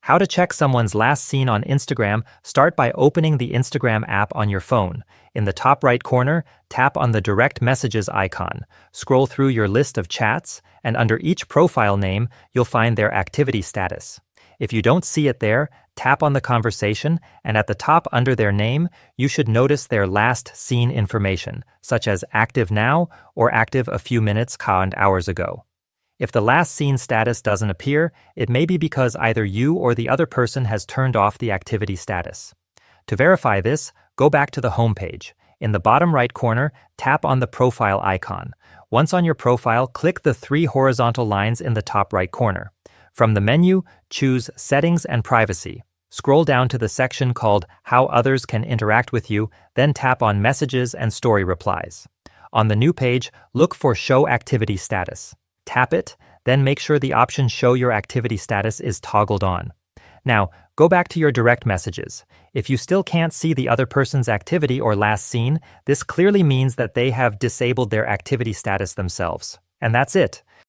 How to check someone's last seen on Instagram, start by opening the Instagram app on your phone. In the top right corner, tap on the direct messages icon. Scroll through your list of chats, and under each profile name, you'll find their activity status. If you don't see it there, tap on the conversation, and at the top under their name, you should notice their last seen information, such as active now or active a few minutes and hours ago. If the last seen status doesn't appear, it may be because either you or the other person has turned off the activity status. To verify this, go back to the home page. In the bottom right corner, tap on the profile icon. Once on your profile, click the 3 horizontal lines in the top right corner. From the menu, choose Settings and Privacy. Scroll down to the section called How Others Can Interact with You, then tap on Messages and Story Replies. On the new page, look for Show Activity Status. Tap it, then make sure the option Show Your Activity Status is toggled on. Now, go back to your direct messages. If you still can't see the other person's activity or last seen, this clearly means that they have disabled their activity status themselves. And that's it.